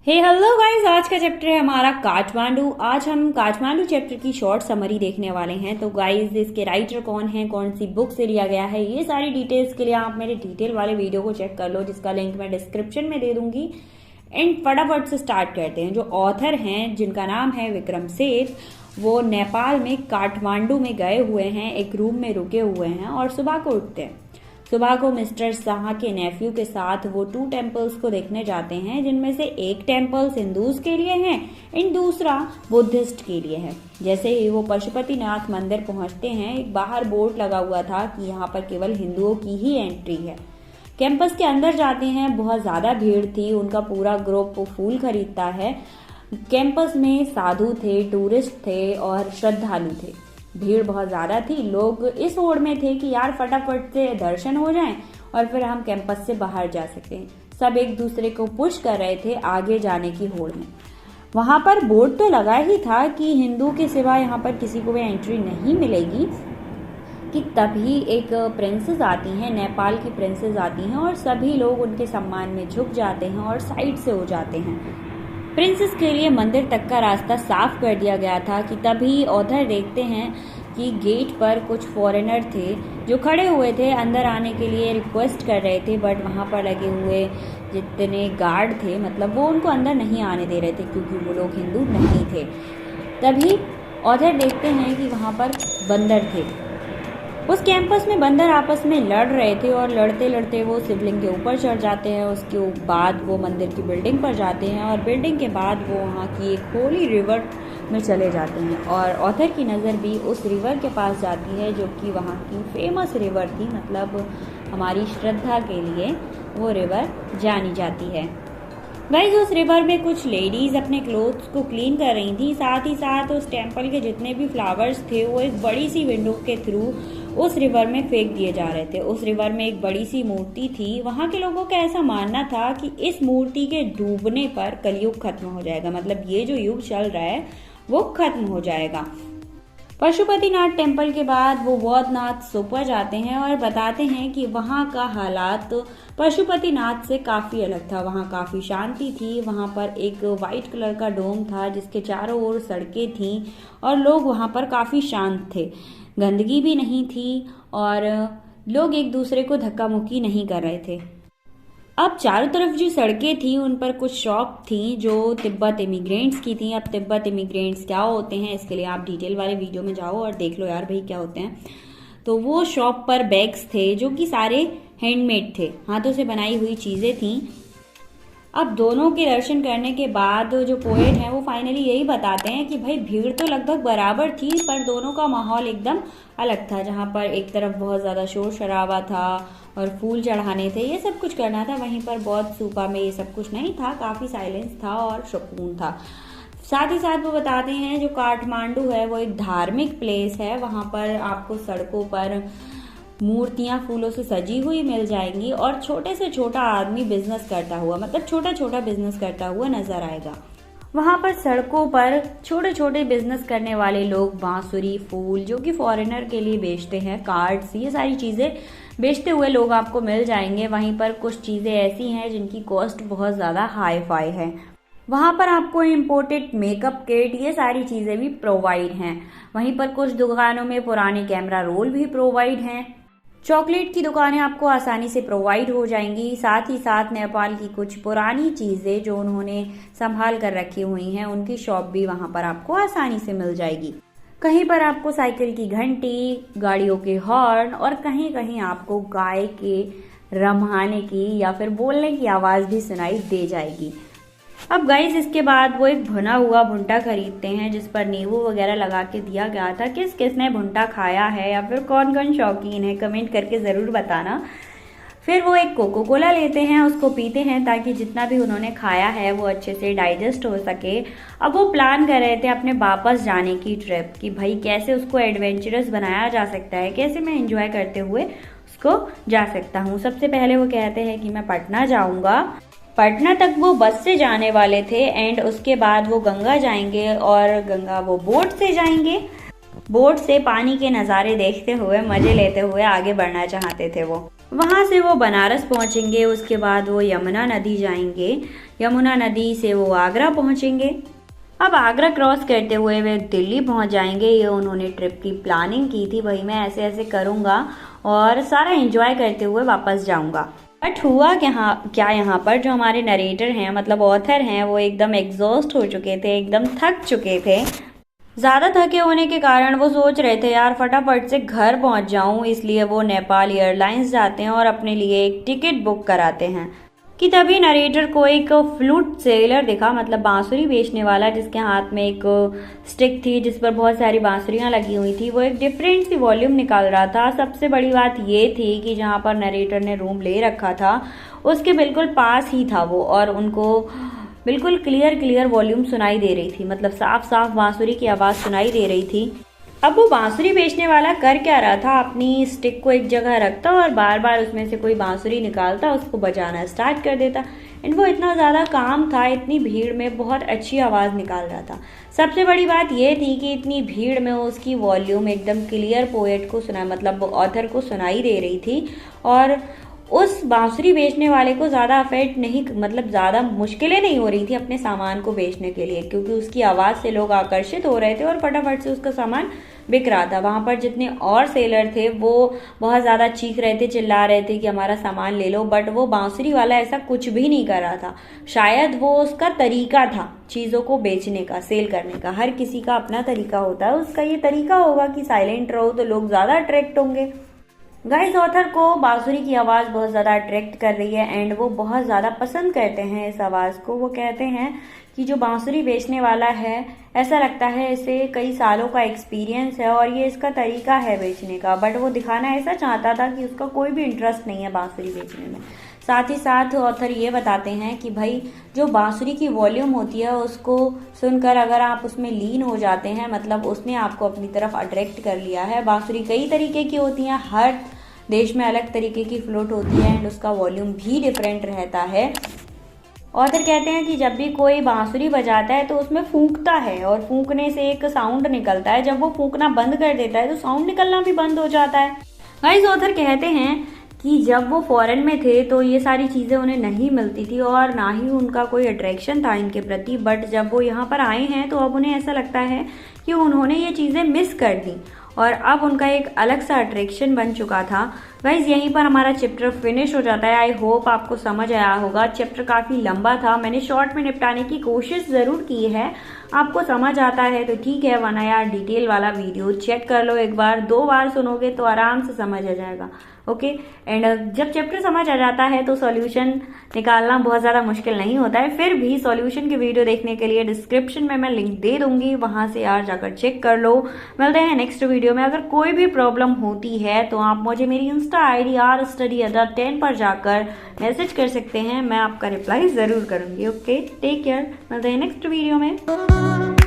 Hello guys, आज का chapter है हमारा काठमांडू। आज हम काठमांडू चैप्टर की शॉर्ट समरी देखने वाले हैं। तो गाइस, इसके राइटर कौन है, कौन सी बुक से लिया गया है, ये सारी डिटेल्स के लिए आप मेरे डिटेल वाले वीडियो को चेक कर लो, जिसका लिंक मैं डिस्क्रिप्शन में दे दूंगी। एंड फटाफट से स्टार्ट करते हैं। जो ऑथर हैं, जिनका नाम है विक्रम सेठ, वो नेपाल में काठमांडू में गए हुए हैं, एक रूम में रुके हुए हैं और सुबह को उठते हैं। सुबह को मिस्टर शाह के नेफ्यू के साथ वो 2 टेम्पल्स को देखने जाते हैं, जिनमें से एक टेम्पल हिंदूज के लिए है एंड दूसरा बुद्धिस्ट के लिए है। जैसे ही वो पशुपतिनाथ मंदिर पहुंचते हैं, एक बाहर बोर्ड लगा हुआ था कि यहाँ पर केवल हिंदुओं की ही एंट्री है। कैंपस के अंदर जाते हैं, बहुत ज्यादा भीड़ थी। उनका पूरा ग्रुप फूल खरीदता है। कैंपस में साधु थे, टूरिस्ट थे और श्रद्धालु थे। भीड़ बहुत ज्यादा थी। लोग इस होड़ में थे कि यार फटाफट से दर्शन हो जाएं और फिर हम कैंपस से बाहर जा सकते हैं। सब एक दूसरे को पुश कर रहे थे आगे जाने की होड़ में। वहां पर बोर्ड तो लगा ही था कि हिंदू के सिवा यहाँ पर किसी को भी एंट्री नहीं मिलेगी, कि तभी एक प्रिंसेस आती हैं, नेपाल की प्रिंसेस आती हैं और सभी लोग उनके सम्मान में झुक जाते हैं और साइड से हो जाते हैं। प्रिंसेस के लिए मंदिर तक का रास्ता साफ कर दिया गया था कि तभी ऑथर देखते हैं कि गेट पर कुछ फॉरेनर थे जो खड़े हुए थे, अंदर आने के लिए रिक्वेस्ट कर रहे थे, बट वहां पर लगे हुए जितने गार्ड थे, मतलब वो उनको अंदर नहीं आने दे रहे थे क्योंकि वो लोग हिंदू नहीं थे। तभी ऑथर देखते हैं कि वहां पर बंदर थे। उस कैंपस में बंदर आपस में लड़ रहे थे और लड़ते लड़ते वो शिवलिंग के ऊपर चढ़ जाते हैं। उसके बाद वो मंदिर की बिल्डिंग पर जाते हैं और बिल्डिंग के बाद वो वहाँ की एक होली रिवर में चले जाते हैं। और ऑथर की नज़र भी उस रिवर के पास जाती है, जो कि वहाँ की फेमस रिवर थी, मतलब हमारी श्रद्धा के लिए वो रिवर जानी जाती है। गाइस, उस रिवर में कुछ लेडीज अपने क्लोथ्स को क्लीन कर रही थी। साथ ही साथ उस टेम्पल के जितने भी फ्लावर्स थे वो एक बड़ी सी विंडो के थ्रू उस रिवर में फेंक दिए जा रहे थे। उस रिवर में एक बड़ी सी मूर्ति थी। वहां के लोगों का ऐसा मानना था कि इस मूर्ति के डूबने पर कलयुग खत्म हो जाएगा, मतलब ये जो युग चल रहा है वो खत्म हो जाएगा। पशुपतिनाथ टेम्पल के बाद वो बौद्धनाथ सुपर जाते हैं और बताते हैं कि वहाँ का हालात पशुपतिनाथ से काफी अलग था। वहाँ काफी शांति थी। वहाँ पर एक वाइट कलर का डोम था जिसके चारों ओर सड़कें थीं और लोग वहाँ पर काफी शांत थे। गंदगी भी नहीं थी और लोग एक दूसरे को धक्का मुक्की नहीं कर रहे थे। अब चारों तरफ जो सड़कें थी उन पर कुछ शॉप थी जो तिब्बत इमिग्रेंट्स की थी। अब तिब्बत इमिग्रेंट्स क्या होते हैं, इसके लिए आप डिटेल वाले वीडियो में जाओ और देख लो यार भाई क्या होते हैं। तो वो शॉप पर बैग्स थे जो कि सारे हैंडमेड थे, हाथों से बनाई हुई चीजें थी। अब दोनों के दर्शन करने के बाद जो पोएट हैं वो फाइनली यही बताते हैं कि भाई भीड़ तो लगभग बराबर थी, पर दोनों का माहौल एकदम अलग था। जहाँ पर एक तरफ बहुत ज्यादा शोर शराबा था और फूल चढ़ाने थे, ये सब कुछ करना था, वहीं पर बौद्ध स्तूपा में ये सब कुछ नहीं था, काफी साइलेंस था और सुकून था। साथ ही साथ वो बताते हैं जो काठमांडू है वो एक धार्मिक प्लेस है। वहां पर आपको सड़कों पर मूर्तियां फूलों से सजी हुई मिल जाएंगी और छोटे से छोटा आदमी बिजनेस करता हुआ, मतलब छोटा छोटा बिजनेस करता हुआ नजर आएगा। वहां पर सड़कों पर छोटे छोटे बिजनेस करने वाले लोग बांसुरी, फूल जो कि फॉरेनर के लिए बेचते हैं, कार्ड्स, ये सारी चीजें बेचते हुए लोग आपको मिल जाएंगे। वहीं पर कुछ चीजें ऐसी हैं जिनकी कॉस्ट बहुत ज्यादा हाई फाई है। वहां पर आपको इम्पोर्टेड मेकअप किट, ये सारी चीजें भी प्रोवाइड हैं। वहीं पर कुछ दुकानों में पुराने कैमरा रोल भी प्रोवाइड हैं। चॉकलेट की दुकानें आपको आसानी से प्रोवाइड हो जाएंगी। साथ ही साथ नेपाल की कुछ पुरानी चीजें जो उन्होंने संभाल कर रखी हुई हैं, उनकी शॉप भी वहां पर आपको आसानी से मिल जाएगी। कहीं पर आपको साइकिल की घंटी, गाड़ियों के हॉर्न और कहीं कहीं आपको गाय के रम्हाने की या फिर बोलने की आवाज भी सुनाई दे जाएगी। अब गाइस, इसके बाद वो एक भुना हुआ भुंटा खरीदते हैं जिस पर नींबू वगैरह लगा के दिया गया था। किस किसने भुंटा खाया है या फिर कौन कौन शौकीन है, कमेंट करके जरूर बताना। फिर वो एक कोको कोला लेते हैं, उसको पीते हैं ताकि जितना भी उन्होंने खाया है वो अच्छे से डाइजेस्ट हो सके। अब वो प्लान कर रहे थे अपने वापस जाने की ट्रिप, कि भाई कैसे उसको एडवेंचरस बनाया जा सकता है, कैसे मैं एंजॉय करते हुए उसको जा सकता हूँ। सबसे पहले वो कहते हैं कि मैं पटना जाऊंगा। पटना तक वो बस से जाने वाले थे एंड उसके बाद वो गंगा जाएंगे और गंगा वो बोट से जाएंगे। बोट से पानी के नज़ारे देखते हुए, मजे लेते हुए आगे बढ़ना चाहते थे वो। वहां से वो बनारस पहुंचेंगे, उसके बाद वो यमुना नदी जाएंगे, यमुना नदी से वो आगरा पहुंचेंगे। अब आगरा क्रॉस करते हुए वे दिल्ली पहुंच जाएंगे। ये उन्होंने ट्रिप की प्लानिंग की थी, भाई मैं ऐसे ऐसे करूंगा और सारा एंजॉय करते हुए वापस जाऊंगा। बट हुआ क्या यहाँ पर जो हमारे नरेटर हैं, मतलब ऑथर हैं, वो एकदम एग्जॉस्ट हो चुके थे, एकदम थक चुके थे। ज्यादा थके होने के कारण वो सोच रहे थे यार फटाफट से घर पहुंच जाऊं, इसलिए वो नेपाल एयरलाइंस जाते हैं और अपने लिए एक टिकट बुक कराते हैं कि तभी नरेटर को एक फ्लूट सेलर दिखा, मतलब बांसुरी बेचने वाला, जिसके हाथ में एक स्टिक थी जिस पर बहुत सारी बांसुरियां लगी हुई थी। वो एक डिफरेंट सी वॉल्यूम निकाल रहा था। सबसे बड़ी बात ये थी कि जहां पर नरेटर ने रूम ले रखा था उसके बिल्कुल पास ही था वो, और उनको बिल्कुल क्लियर वॉल्यूम सुनाई दे रही थी, मतलब साफ साफ बांसुरी की आवाज सुनाई दे रही थी। अब वो बांसुरी बेचने वाला कर क्या रहा था, अपनी स्टिक को एक जगह रखता और बार बार उसमें से कोई बांसुरी निकालता, उसको बजाना स्टार्ट कर देता। एंड वो इतना ज़्यादा काम था, इतनी भीड़ में बहुत अच्छी आवाज़ निकाल रहा था। सबसे बड़ी बात ये थी कि इतनी भीड़ में उसकी वॉल्यूम एकदम क्लियर पोएट को सुना, मतलब ऑथर को सुनाई दे रही थी। और उस बांसुरी बेचने वाले को ज़्यादा अफेक्ट नहीं, मतलब ज़्यादा मुश्किलें नहीं हो रही थी अपने सामान को बेचने के लिए, क्योंकि उसकी आवाज़ से लोग आकर्षित हो रहे थे और फटाफट से उसका सामान बिक रहा था। वहां पर जितने और सेलर थे वो बहुत ज़्यादा चीख रहे थे, चिल्ला रहे थे कि हमारा सामान ले लो, बट वो बांसुरी वाला ऐसा कुछ भी नहीं कर रहा था। शायद वो उसका तरीका था चीज़ों को बेचने का, सेल करने का। हर किसी का अपना तरीका होता है, उसका ये तरीका होगा कि साइलेंट रहो तो लोग ज़्यादा अट्रैक्ट होंगे। गाइस, ऑथर को बांसुरी की आवाज़ बहुत ज़्यादा अट्रैक्ट कर रही है एंड वो बहुत ज़्यादा पसंद करते हैं इस आवाज़ को। वो कहते हैं कि जो बांसुरी बेचने वाला है, ऐसा लगता है इसे कई सालों का एक्सपीरियंस है और ये इसका तरीका है बेचने का, बट वो दिखाना ऐसा चाहता था कि उसका कोई भी इंटरेस्ट नहीं है बांसुरी बेचने में। साथ ही साथ ऑथर ये बताते हैं कि भाई जो बांसुरी की वॉल्यूम होती है उसको सुनकर अगर आप उसमें लीन हो जाते हैं, मतलब उसने आपको अपनी तरफ अट्रैक्ट कर लिया है। बांसुरी कई तरीके की होती हैं, हर देश में अलग तरीके की फ्लूट होती है एंड उसका वॉल्यूम भी डिफरेंट रहता है। ऑथर कहते हैं कि जब भी कोई बांसुरी बजाता है तो उसमें फूंकता है और फूंकने से एक साउंड निकलता है। जब वो फूंकना बंद कर देता है तो साउंड निकलना भी बंद हो जाता है। गाइस, ऑथर कहते हैं कि जब वो फॉरेन में थे तो ये सारी चीज़ें उन्हें नहीं मिलती थी और ना ही उनका कोई अट्रैक्शन था इनके प्रति, बट जब वो यहाँ पर आए हैं तो अब उन्हें ऐसा लगता है कि उन्होंने ये चीज़ें मिस कर दी और अब उनका एक अलग सा अट्रैक्शन बन चुका था। गाइज, यहीं पर हमारा चैप्टर फिनिश हो जाता है। आई होप आपको समझ आया होगा। चैप्टर काफ़ी लंबा था, मैंने शॉर्ट में निपटाने की कोशिश ज़रूर की है। आपको समझ आता है तो ठीक है, वरना यार डिटेल वाला वीडियो चेक कर लो एक बार, 2 बार सुनोगे तो आराम से समझ आ जाएगा। ओके, एंड जब चैप्टर समझ आ जाता है तो सॉल्यूशन निकालना बहुत ज़्यादा मुश्किल नहीं होता है। फिर भी सॉल्यूशन की वीडियो देखने के लिए डिस्क्रिप्शन में मैं लिंक दे दूंगी, वहां से यार जाकर चेक कर लो। मिलते हैं नेक्स्ट वीडियो में। अगर कोई भी प्रॉब्लम होती है तो आप मुझे मेरी इंस्टा ID rstudyada10 पर जाकर मैसेज कर सकते हैं, मैं आपका रिप्लाई ज़रूर करूंगी। ओके, टेक केयर, मिलते हैं नेक्स्ट वीडियो में।